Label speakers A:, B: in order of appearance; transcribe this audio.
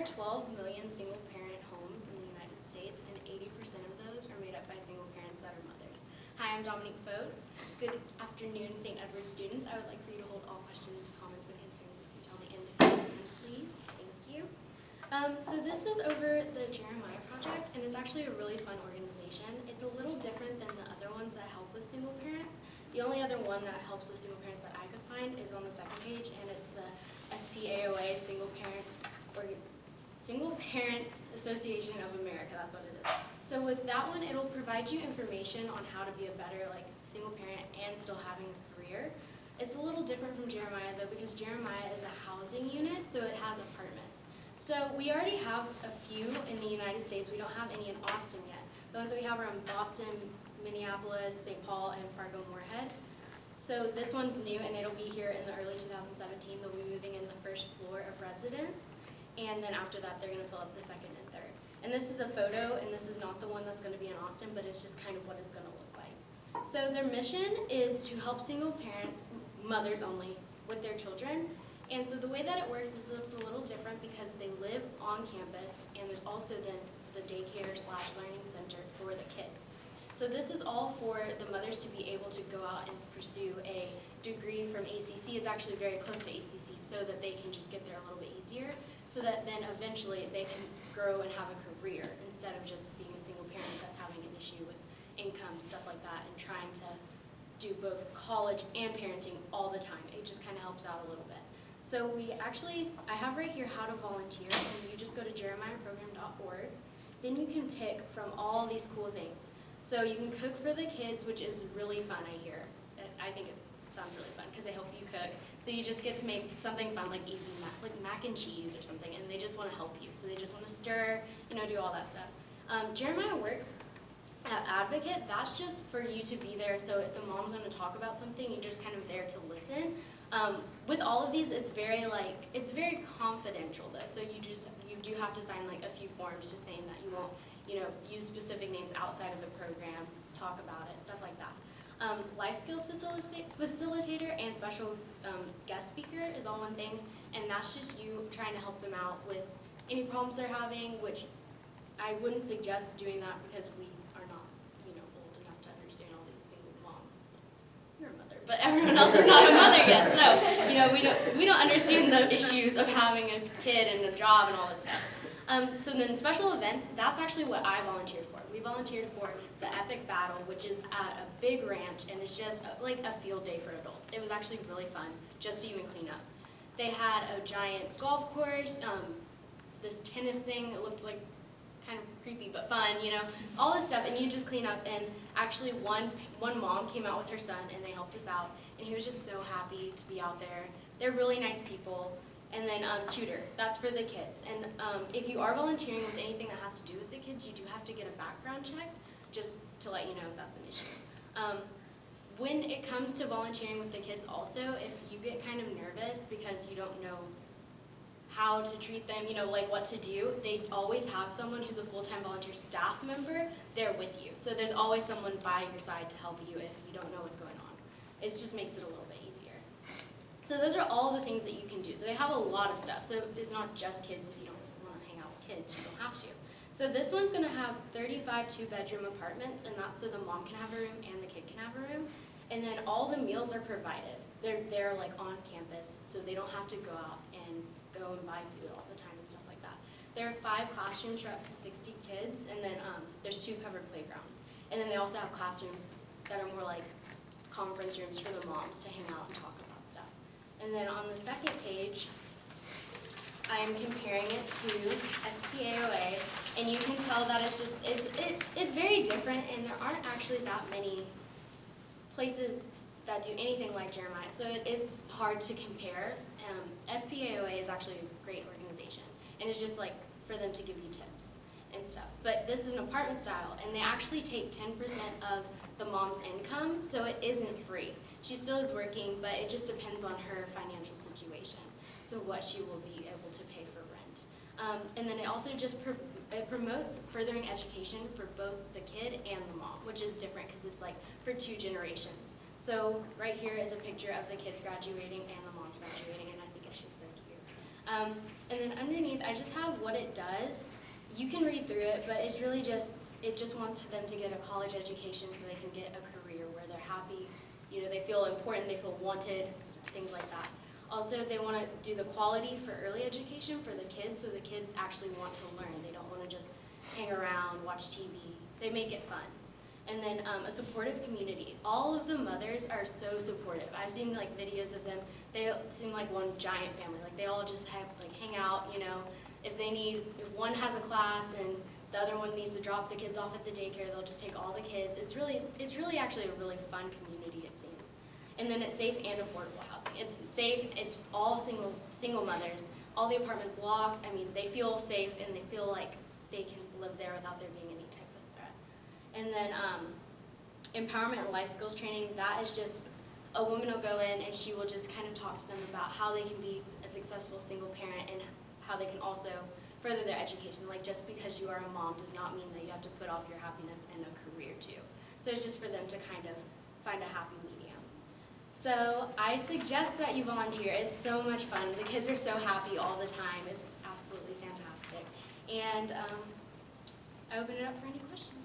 A: are 12 million single-parent homes in the United States, and 80% of those are made up by single parents that are mothers. Hi, I'm Dominique Fote. Good afternoon, St. Edward students. I would like for you to hold all questions, comments, and concerns until the end of your time, please. Thank you. So this is over the Jeremiah Project, and it's actually a really fun organization. It's a little different than the other ones that help with single parents. The only other one that helps with single parents that I could find is on the second page, and it's the SPAOA, Single Parents Association of America. That's what it is. So with that one, it'll provide you information on how to be a better single parent and still having a career. It's a little different from Jeremiah though, because Jeremiah is a housing unit, so it has apartments. So we already have a few in the United States. We don't have any in Austin yet. The ones that we have are in Boston, Minneapolis, St. Paul, and Fargo-Moorhead. So this one's new, and it'll be here in the early 2017. They'll be moving in the first floor of residence, and then after that, they're going to fill up the second and third. And this is a photo, and this is not the one that's going to be in Austin, but it's just kind of what it's going to look like. So their mission is to help single parents, mothers only, with their children. And so the way that it works is it's a little different because they live on campus, and there's also then the daycare/learning center for the kids. So this is all for the mothers to be able to go out and pursue a degree from ACC. It's actually very close to ACC, so that they can just get there a little bit easier, so that then eventually they can grow and have a career instead of just being a single parent that's having an issue with income, stuff like that, and trying to do both college and parenting all the time. It just kind of helps out a little bit. So I have right here how to volunteer, and you just go to jeremiahprogram.org. Then you can pick from all these cool things. So you can cook for the kids, which is really fun, I hear. I think it sounds really fun because they help you cook. So you just get to make something fun, like easy mac and cheese or something, and they just want to help you. So they just want to stir, do all that stuff. Jeremiah Works at Advocate, that's just for you to be there. So if the mom's going to talk about something, you're just kind of there to listen. With all of these, it's very confidential though. So you do have to sign a few forms just saying that you won't use specific names outside of the program, talk about it, stuff like that. Life skills facilitator and special guest speaker is all one thing, and that's just you trying to help them out with any problems they're having, which I wouldn't suggest doing that because we are not, old enough to understand all these single moms. You're a mother, but everyone else is not a mother yet, so we don't understand the issues of having a kid and a job and all this stuff. So then special events, that's actually what I volunteered for. We volunteered for the Epic Battle, which is at a big ranch, and it's just like a field day for adults. It was actually really fun, just to even clean up. They had a giant golf course, this tennis thing that looked like kind of creepy but fun, all this stuff, and you just clean up. And actually one mom came out with her son, and they helped us out, and he was just so happy to be out there. They're really nice people. And then tutor, that's for the kids. And if you are volunteering with anything that has to do with the kids, you do have to get a background check, just to let you know if that's an issue. When it comes to volunteering with the kids also, if you get kind of nervous because you don't know how to treat them, what to do, they always have someone who's a full-time volunteer staff member there with you. So there's always someone by your side to help you if you don't know what's going on. It just makes it a little bit easier. So those are all the things that you can do. So they have a lot of stuff. So it's not just kids. If you don't want to hang out with kids, you don't have to. So this one's going to have 35 two-bedroom apartments, and that's so the mom can have a room and the kid can have a room. And then all the meals are provided. They're on campus, so they don't have to go out and go and buy food all the time and stuff like that. There are 5 classrooms for up to 60 kids, and then there's 2 covered playgrounds. And then they also have classrooms that are more like conference rooms for the moms to hang out and talk about stuff. And then on the second page, I am comparing it to SPAOA, and you can tell that it's very different, and there aren't actually that many places that do anything like Jeremiah, so it is hard to compare. SPAOA is actually a great organization, and it's just for them to give you tips and stuff. But this is an apartment style, and they actually take 10% of the mom's income, so it isn't free. She still is working, but it just depends on her financial situation, so what she will be able to pay for rent. And then it also just it promotes furthering education for both the kid and the mom, which is different because it's for 2 generations. So right here is a picture of the kids graduating and the moms graduating, and I think it's just so cute. And then underneath, I just have what it does. You can read through it, but it's really just, it just wants them to get a college education so they can get a career where they're happy, you know, they feel important, they feel wanted, things like that. Also, they want to do the quality for early education for the kids, so the kids actually want to learn. They don't want to just hang around, watch TV. They make it fun. And then a supportive community. All of the mothers are so supportive. I've seen like videos of them. They seem like one giant family. Like they all just have like hang out, you know. If one has a class and the other one needs to drop the kids off at the daycare, they'll just take all the kids. It's really actually a really fun community, it seems. And then it's safe and affordable housing. It's safe, it's all single mothers. All the apartments locked. I mean, they feel safe and they feel like they can live there without there being any type of threat. And then empowerment and life skills training, that is just, a woman will go in and she will just kind of talk to them about how they can be a successful single parent and how they can also further their education. Like just because you are a mom does not mean that you have to put off your happiness and a career too. So it's just for them to kind of find a happy medium. So I suggest that you volunteer. It's so much fun. The kids are so happy all the time. It's absolutely fantastic. And I open it up for any questions.